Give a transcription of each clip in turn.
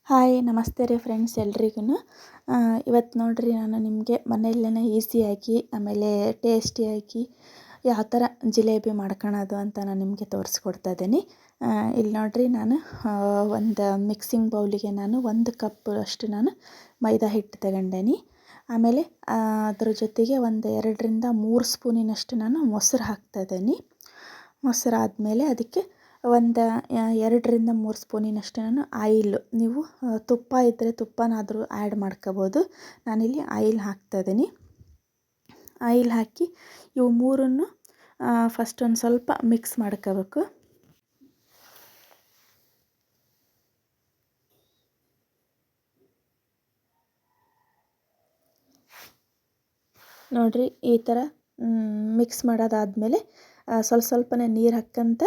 Hi ನಮಸ್ತೆ ರೀ friends ಎಲ್ರಿಗೂ. ಇವತ್ತು ನೋಡಿರಿ ನಾನು ನಿಮಗೆ ಮನೆಯಲ್ಲೇ ಈಸಿಯಾಗಿ ಆಮೇಲೆ ಟೇಸ್ಟಿಯಾಗಿ ಯಾವ ಥರ ಜಿಲೇಬಿ ಮಾಡ್ಕೊಳೋದು ಅಂತ ನಾನು ನಿಮಗೆ ತೋರಿಸ್ಕೊಡ್ತಾ ಇದ್ದೀನಿ. ಇಲ್ಲಿ ನೋಡಿರಿ ನಾನು ಒಂದು ಮಿಕ್ಸಿಂಗ್ ಬೌಲಿಗೆ ನಾನು 1 ಕಪ್ ಅಷ್ಟು ನಾನು ಮೈದಾ ಹಿಟ್ಟು ತಗೊಂಡೇನಿ. ಆಮೇಲೆ ಅದ್ರ ಜೊತೆಗೆ ಒಂದು 2ರಿಂದ 3 ಸ್ಪೂನಿನಷ್ಟು ನಾನು ಮೊಸರು ಹಾಕ್ತಾಯಿದ್ದೀನಿ. ಮೊಸರು ಆದಮೇಲೆ ಅದಕ್ಕೆ ಒಂದು 2ರಿಂದ 3 ಸ್ಪೂನಿನಷ್ಟು ನಾನು ಆಯಿಲ್, ನೀವು ತುಪ್ಪ ಇದ್ದರೆ ತುಪ್ಪನಾದರೂ ಆ್ಯಡ್ ಮಾಡ್ಕೋಬೋದು. ನಾನಿಲ್ಲಿ ಆಯಿಲ್ ಹಾಕ್ತಾಯಿದ್ದೀನಿ. ಆಯಿಲ್ ಹಾಕಿ ಇವು ಮೂರನ್ನು ಫಸ್ಟ್ ಒಂದು ಸ್ವಲ್ಪ ಮಿಕ್ಸ್ ಮಾಡ್ಕೋಬೇಕು. ನೋಡಿರಿ ಈ ಥರ ಮಿಕ್ಸ್ ಮಾಡೋದಾದಮೇಲೆ ಸ್ವಲ್ಪನೇ ನೀರು ಹಾಕ್ಕಂತ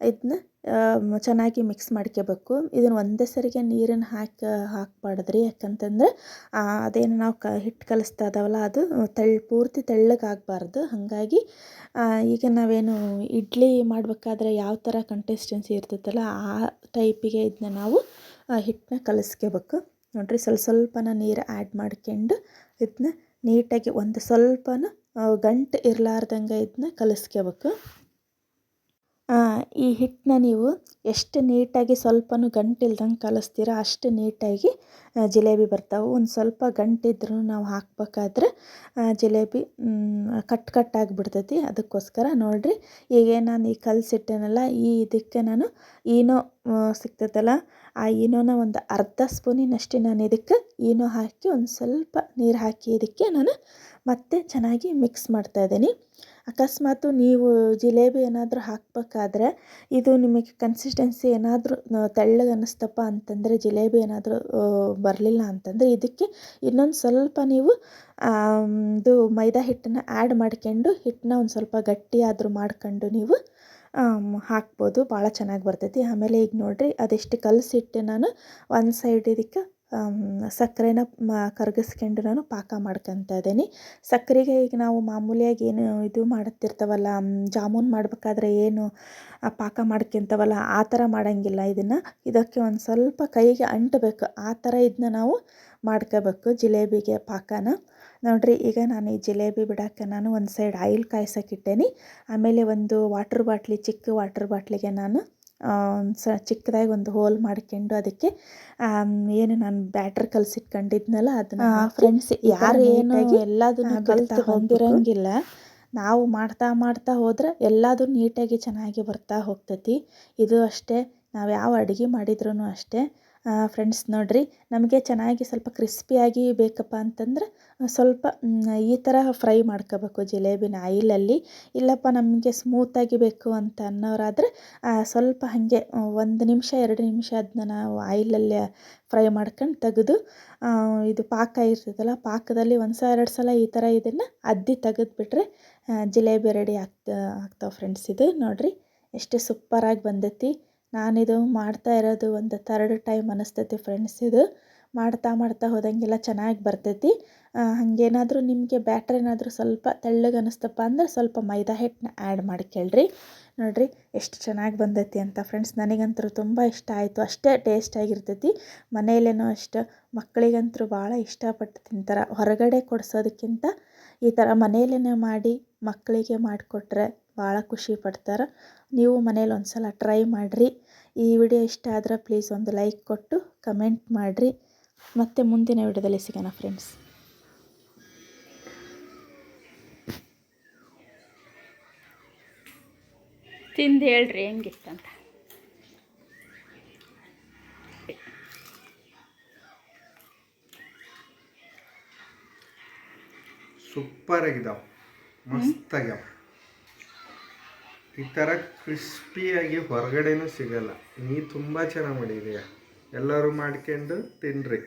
ಇದನ್ನ ಚೆನ್ನಾಗಿ ಮಿಕ್ಸ್ ಮಾಡ್ಕೋಬೇಕು. ಇದನ್ನು ಒಂದೇ ಸರಿಗೆ ನೀರನ್ನು ಹಾಕಬಾರ್ದ್ರಿ, ಯಾಕಂತಂದರೆ ಅದೇನು ನಾವು ಹಿಟ್ಟು ಕಲಿಸ್ತಾ ಇದ್ದಾವಲ್ಲ ಅದು ಪೂರ್ತಿ ತೆಳ್ಳಗಾಗಬಾರ್ದು. ಹಾಗಾಗಿ ಈಗ ನಾವೇನು ಇಡ್ಲಿ ಮಾಡಬೇಕಾದ್ರೆ ಯಾವ ಥರ ಕನ್ಸಿಸ್ಟೆನ್ಸಿ ಇರ್ತೈತಲ್ಲ ಆ ಟೈಪಿಗೆ ಇದನ್ನ ನಾವು ಹಿಟ್ಟನ್ನ ಕಲಿಸ್ಕೋಬೇಕು. ನೋಡಿರಿ ಸ್ವಲ್ಪನ ನೀರು ಆ್ಯಡ್ ಮಾಡ್ಕೊಂಡು ಇದನ್ನ ನೀಟಾಗಿ ಒಂದು ಸ್ವಲ್ಪನೂ ಗಂಟು ಇರಲಾರ್ದಂಗೆ ಇದನ್ನ ಕಲಿಸ್ಕೋಬೇಕು. ಈ ಹಿಟ್ಟನ್ನ ನೀವು ಎಷ್ಟು ನೀಟಾಗಿ ಸ್ವಲ್ಪನೂ ಗಂಟಿಲ್ದಂಗೆ ಕಲಿಸ್ತೀರ ಅಷ್ಟು ನೀಟಾಗಿ ಜಿಲೇಬಿ ಬರ್ತಾವೆ. ಒಂದು ಸ್ವಲ್ಪ ಗಂಟಿದ್ರೂ ನಾವು ಹಾಕಬೇಕಾದ್ರೆ ಜಿಲೇಬಿ ಕಟ್ ಆಗಿಬಿಡ್ತೈತಿ. ಅದಕ್ಕೋಸ್ಕರ ನೋಡಿರಿ ಈಗ ನಾನು ಈ ಕಲಸಿಟ್ಟೇನಲ್ಲ ಇದಕ್ಕೆ ನಾನು ಈನೋ ಸಿಗ್ತೈತಲ್ಲ ಆ ಈನೋನ ಒಂದು ಅರ್ಧ ಸ್ಪೂನಿನಷ್ಟು ನಾನು ಇದಕ್ಕೆ ಈನೋ ಹಾಕಿ ಒಂದು ಸ್ವಲ್ಪ ನೀರು ಹಾಕಿ ಇದಕ್ಕೆ ನಾನು ಮತ್ತೆ ಚೆನ್ನಾಗಿ ಮಿಕ್ಸ್ ಮಾಡ್ತಾಯಿದ್ದೀನಿ. ಅಕಸ್ಮಾತು ನೀವು ಜಿಲೇಬಿ ಏನಾದರೂ ಹಾಕಬೇಕಾದ್ರೆ ಇದು ನಿಮಗೆ ಕನ್ಸಿಸ್ಟೆನ್ಸಿ ಏನಾದರೂ ತೆಳ್ಳಗೆ ಅನ್ನಿಸ್ತಪ್ಪ ಅಂತಂದರೆ, ಜಿಲೇಬಿ ಏನಾದರೂ ಬರಲಿಲ್ಲ ಅಂತಂದರೆ ಇದಕ್ಕೆ ಇನ್ನೊಂದು ಸ್ವಲ್ಪ ನೀವು ಇದು ಮೈದಾ ಹಿಟ್ಟನ್ನು ಆ್ಯಡ್ ಮಾಡ್ಕೊಂಡು ಹಿಟ್ಟನ್ನ ಒಂದು ಸ್ವಲ್ಪ ಗಟ್ಟಿಯಾದರೂ ಮಾಡ್ಕೊಂಡು ನೀವು ಹಾಕ್ಬೋದು. ಭಾಳ ಚೆನ್ನಾಗಿ ಬರ್ತೈತಿ. ಆಮೇಲೆ ಈಗ ನೋಡಿರಿ ಅದೆಷ್ಟು ಕಲಸಿಟ್ಟು ನಾನು ಒಂದು ಸೈಡ್ ಇದಕ್ಕೆ ಸಕ್ಕರೆನ ಕರಗಿಸ್ಕೊಂಡು ನಾನು ಪಾಕ ಮಾಡ್ಕೊತಾ ಇದ್ದೀನಿ. ಸಕ್ಕರೆಗೆ ಈಗ ನಾವು ಮಾಮೂಲಿಯಾಗಿ ಏನು ಇದು ಮಾಡುತ್ತಿರ್ತಾವಲ್ಲ, ಜಾಮೂನ್ ಮಾಡಬೇಕಾದ್ರೆ ಏನು ಪಾಕ ಮಾಡ್ಕೊತೀವಲ್ಲ ಆ ಥರ ಮಾಡೋಂಗಿಲ್ಲ. ಇದಕ್ಕೆ ಒಂದು ಸ್ವಲ್ಪ ಕೈಗೆ ಅಂಟಬೇಕು, ಆ ಥರ ಇದನ್ನ ನಾವು ಮಾಡ್ಕೋಬೇಕು ಜಿಲೇಬಿಗೆ ಪಾಕನ. ನೋಡಿರಿ ಈಗ ನಾನು ಈ ಜಿಲೇಬಿ ಬಿಡೋಕ್ಕೆ ನಾನು ಒಂದು ಸೈಡ್ ಆಯಿಲ್ ಕಾಯ್ಸೋಕ್ಕಿಟ್ಟೇನಿ. ಆಮೇಲೆ ಒಂದು ಚಿಕ್ಕ ವಾಟ್ರ್ ಬಾಟ್ಲಿಗೆ ನಾನು ಚಿಕ್ಕದಾಗಿ ಒಂದು ಹೋಲ್ ಮಾಡ್ಕೊಂಡು ಅದಕ್ಕೆ ಏನು ನಾನು ಬ್ಯಾಟರ್ ಕಲಸಿಟ್ಕೊಂಡಿದ್ನಲ್ಲ ಅದನ್ನ ಫ್ರೆಂಡ್ಸ್ ಯಾರು ಏನು ಎಲ್ಲದನ್ನು ಕಲಿತು ಹೊಂದಿರೋಂಗಿಲ್ಲ. ನಾವು ಮಾಡ್ತಾ ಹೋದರೆ ಎಲ್ಲದೂ ನೀಟಾಗಿ ಚೆನ್ನಾಗಿ ಬರ್ತಾ ಹೋಗ್ತೈತಿ. ಇದು ಅಷ್ಟೇ, ನಾವು ಯಾವ ಅಡುಗೆ ಮಾಡಿದ್ರೂ ಅಷ್ಟೇ ಫ್ರೆಂಡ್ಸ್. ನೋಡಿರಿ ನಮಗೆ ಚೆನ್ನಾಗಿ ಸ್ವಲ್ಪ ಕ್ರಿಸ್ಪಿಯಾಗಿ ಬೇಕಪ್ಪ ಅಂತಂದ್ರೆ ಸ್ವಲ್ಪ ಈ ಥರ ಫ್ರೈ ಮಾಡ್ಕೋಬೇಕು ಜಿಲೇಬಿನ ಆಯಿಲಲ್ಲಿ. ಇಲ್ಲಪ್ಪ ನಮಗೆ ಸ್ಮೂತಾಗಿ ಬೇಕು ಅಂತ ಅನ್ನೋರಾದರೆ ಸ್ವಲ್ಪ ಹಾಗೆ 1 ನಿಮಿಷ 2 ನಿಮಿಷ ಅದನ್ನ ನಾವು ಆಯಿಲಲ್ಲಿ ಫ್ರೈ ಮಾಡ್ಕೊಂಡು ತೆಗೆದು ಇದು ಪಾಕ ಇರ್ತೈತಲ್ಲ ಪಾಕದಲ್ಲಿ 1-2 ಸಲ ಈ ಥರ ಇದನ್ನು ಅದ್ದಿ ತೆಗೆದುಬಿಟ್ರೆ ಜಿಲೇಬಿ ರೆಡಿ ಆಗ್ತಾವೆ ಫ್ರೆಂಡ್ಸ್. ಇದು ನೋಡಿರಿ ಎಷ್ಟು ಸೂಪರಾಗಿ ಬಂದೈತಿ. ನಾನಿದು ಮಾಡ್ತಾ ಇರೋದು ಒಂದು 3rd ಟೈಮ್ ಅನ್ನಿಸ್ತೈತಿ ಫ್ರೆಂಡ್ಸ್. ಇದು ಮಾಡ್ತಾ ಹೋದಂಗೆಲ್ಲ ಚೆನ್ನಾಗಿ ಬರ್ತೈತಿ. ಹಾಗೇನಾದರೂ ನಿಮಗೆ ಬ್ಯಾಟ್ರ್ ಏನಾದರೂ ಸ್ವಲ್ಪ ತೆಳ್ಳಗೆ ಅನ್ನಿಸ್ತಪ್ಪ ಅಂದ್ರೆ ಸ್ವಲ್ಪ ಮೈದಾ ಹಿಟ್ಟನ್ನ ಆ್ಯಡ್ ಮಾಡ್ಕೊಳ್ರಿ. ನೋಡಿರಿ ಎಷ್ಟು ಚೆನ್ನಾಗಿ ಬಂದೈತಿ ಅಂತ ಫ್ರೆಂಡ್ಸ್. ನನಗಂತೂ ತುಂಬ ಇಷ್ಟ ಆಯಿತು. ಅಷ್ಟೇ ಟೇಸ್ಟಾಗಿರ್ತೈತಿ. ಮನೆಯಲ್ಲೇನೋ ಅಷ್ಟೇ ಮಕ್ಕಳಿಗಂತೂ ಭಾಳ ಇಷ್ಟಪಟ್ಟು ತಿಂತಾರೆ. ಹೊರಗಡೆ ಕೊಡಿಸೋದಕ್ಕಿಂತ ಈ ಥರ ಮನೆಯಲ್ಲೇ ಮಾಡಿ ಮಕ್ಕಳಿಗೆ ಮಾಡಿಕೊಟ್ರೆ ಭಾಳ ಖುಷಿ ಪಡ್ತಾರೆ. ನೀವು ಮನೇಲಿ ಒಂದು ಸಲ ಟ್ರೈ ಮಾಡಿರಿ. ಈ ವಿಡಿಯೋ ಇಷ್ಟ ಆದರೆ ಪ್ಲೀಸ್ ಒಂದು ಲೈಕ್ ಕೊಟ್ಟು ಕಮೆಂಟ್ ಮಾಡಿರಿ. ಮತ್ತೆ ಮುಂದಿನ ವಿಡಿಯೋದಲ್ಲಿ ಸಿಗೋಣ ಫ್ರೆಂಡ್ಸ್. ತಿಂದು ಹೇಳ್ರಿ ಹೆಂಗಿತ್ತಂತ. ಸೂಪರ್ ಆಗಿದ್ದಾವೆ, ಮಸ್ತಾಗ್ಯಾವ. ಈ ಥರ ಕ್ರಿಸ್ಪಿಯಾಗಿ ಹೊರಗಡೆನೂ ಸಿಗಲ್ಲ. ನೀ ತುಂಬ ಚೆನ್ನಾಗಿ ಮಾಡಿದೀಯ. ಎಲ್ಲರೂ ಮಾಡ್ಕೊಂಡು ತಿನ್ನಿರಿ.